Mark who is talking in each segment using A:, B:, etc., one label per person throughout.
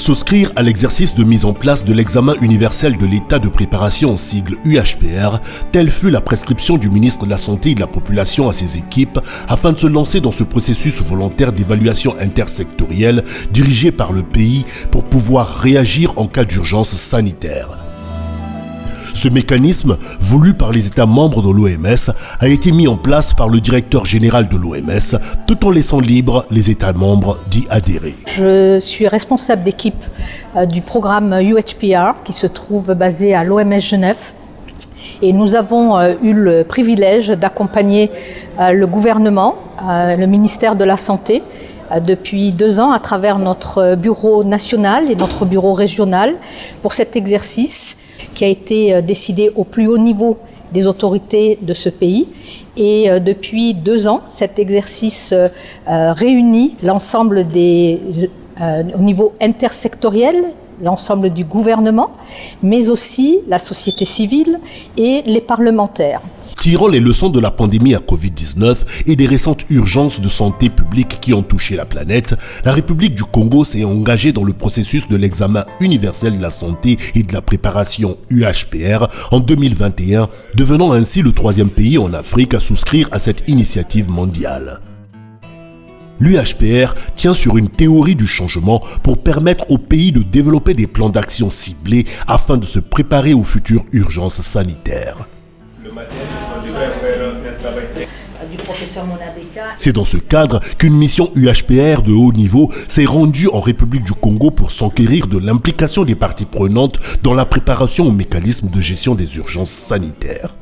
A: Souscrire à l'exercice de mise en place de l'examen universel de l'état de préparation en sigle UHPR, telle fut la prescription du ministre de la Santé et de la Population à ses équipes afin de se lancer dans ce processus volontaire d'évaluation intersectorielle dirigé par le pays pour pouvoir réagir en cas d'urgence sanitaire. Ce mécanisme, voulu par les États membres de l'OMS, a été mis en place par le directeur général de l'OMS, tout en laissant libres les États membres d'y adhérer.
B: Je suis responsable d'équipe du programme UHPR qui se trouve basé à l'OMS Genève. Et nous avons eu le privilège d'accompagner le gouvernement, le ministère de la Santé, depuis 2 ans à travers notre bureau national et notre bureau régional pour cet exercice qui a été décidé au plus haut niveau des autorités de ce pays. Et depuis 2 ans, cet exercice réunit l'ensemble au niveau intersectoriel, l'ensemble du gouvernement, mais aussi la société civile et les parlementaires.
A: Tirant les leçons de la pandémie à Covid-19 et des récentes urgences de santé publique qui ont touché la planète, la République du Congo s'est engagée dans le processus de l'examen universel de la santé et de la préparation UHPR en 2021, devenant ainsi le 3e pays en Afrique à souscrire à cette initiative mondiale. L'UHPR tient sur une théorie du changement pour permettre aux pays de développer des plans d'action ciblés afin de se préparer aux futures urgences sanitaires. C'est dans ce cadre qu'une mission UHPR de haut niveau s'est rendue en République du Congo pour s'enquérir de l'implication des parties prenantes dans la préparation au mécanisme de gestion des urgences sanitaires.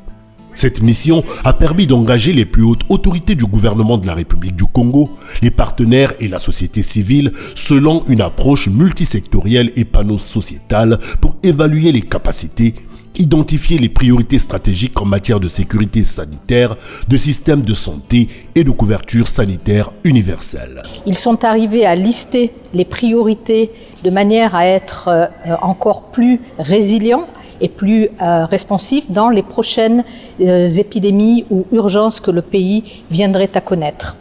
A: Cette mission a permis d'engager les plus hautes autorités du gouvernement de la République du Congo, les partenaires et la société civile selon une approche multisectorielle et pano-sociétale pour évaluer les capacités, identifier les priorités stratégiques en matière de sécurité sanitaire, de système de santé et de couverture sanitaire universelle.
B: Ils sont arrivés à lister les priorités de manière à être encore plus résilients et plus responsifs dans les prochaines épidémies ou urgences que le pays viendrait à connaître.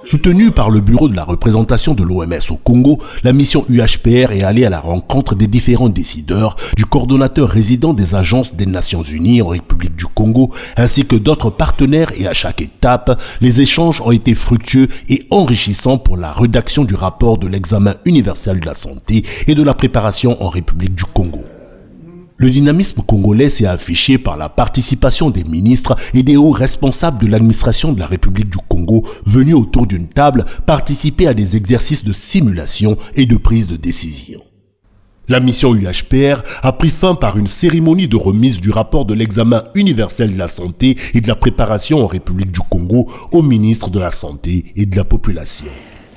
A: Soutenue par le bureau de la représentation de l'OMS au Congo, la mission UHPR est allée à la rencontre des différents décideurs, du coordonnateur résident des agences des Nations Unies en République du Congo, ainsi que d'autres partenaires, et à chaque étape, les échanges ont été fructueux et enrichissants pour la rédaction du rapport de l'examen universel de la santé et de la préparation en République du Congo. Le dynamisme congolais s'est affiché par la participation des ministres et des hauts responsables de l'administration de la République du Congo venus autour d'une table participer à des exercices de simulation et de prise de décision. La mission UHPR a pris fin par une cérémonie de remise du rapport de l'examen universel de la santé et de la préparation en République du Congo au ministre de la Santé et de la Population.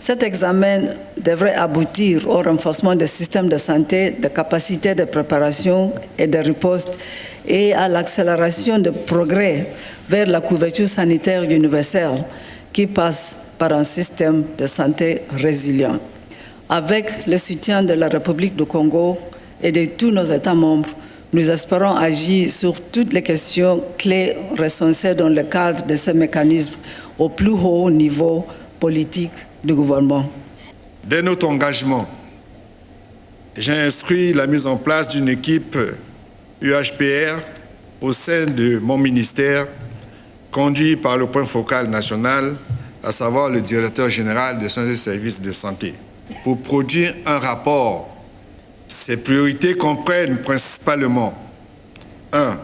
C: Cet examen devrait aboutir au renforcement des systèmes de santé, de capacités de préparation et de riposte et à l'accélération des progrès vers la couverture sanitaire universelle qui passe par un système de santé résilient. Avec le soutien de la République du Congo et de tous nos États membres, nous espérons agir sur toutes les questions clés recensées dans le cadre de ce mécanisme au plus haut niveau politique du gouvernement.
D: Dès notre engagement, j'ai instruit la mise en place d'une équipe UHPR au sein de mon ministère, conduit par le point focal national, à savoir le directeur général des soins et services de santé, pour produire un rapport. Ces priorités comprennent principalement 1.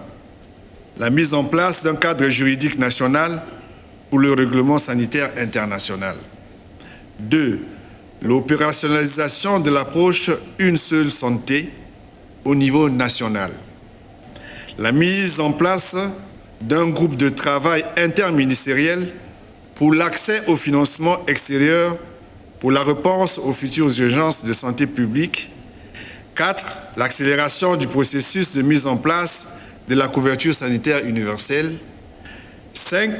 D: La mise en place d'un cadre juridique national pour le règlement sanitaire international. 2. L'opérationnalisation de l'approche Une seule santé au niveau national. La mise en place d'un groupe de travail interministériel pour l'accès au financement extérieur pour la réponse aux futures urgences de santé publique. 4. L'accélération du processus de mise en place de la couverture sanitaire universelle. 5.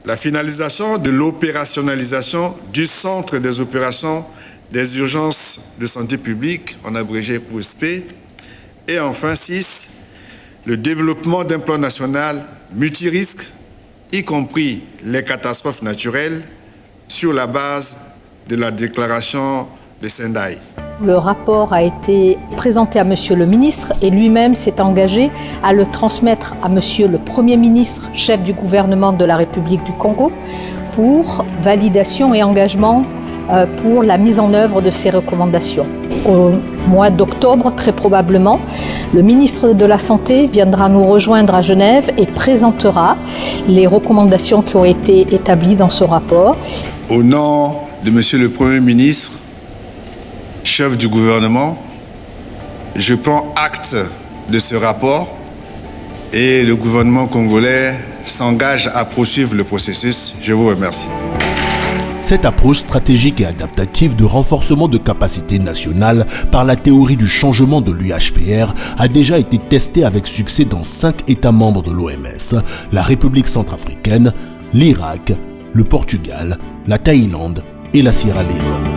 D: La finalisation de l'opérationnalisation du Centre des opérations des urgences de santé publique, en abrégé OSP. Et enfin 6. Le développement d'un plan national multirisque, y compris les catastrophes naturelles, sur la base de la déclaration de Sendai.
B: Le rapport a été présenté à Monsieur le ministre et lui-même s'est engagé à le transmettre à Monsieur le Premier ministre, chef du gouvernement de la République du Congo, pour validation et engagement pour la mise en œuvre de ces recommandations. Au mois d'octobre, très probablement, le ministre de la Santé viendra nous rejoindre à Genève et présentera les recommandations qui ont été établies dans ce rapport.
D: Au nom de Monsieur le Premier ministre, chef du gouvernement, je prends acte de ce rapport et le gouvernement congolais s'engage à poursuivre le processus. Je vous remercie.
A: Cette approche stratégique et adaptative de renforcement de capacités nationales par la théorie du changement de l'UHPR a déjà été testée avec succès dans 5 États membres de l'OMS, la République centrafricaine, l'Irak, le Portugal, la Thaïlande et la Sierra Leone.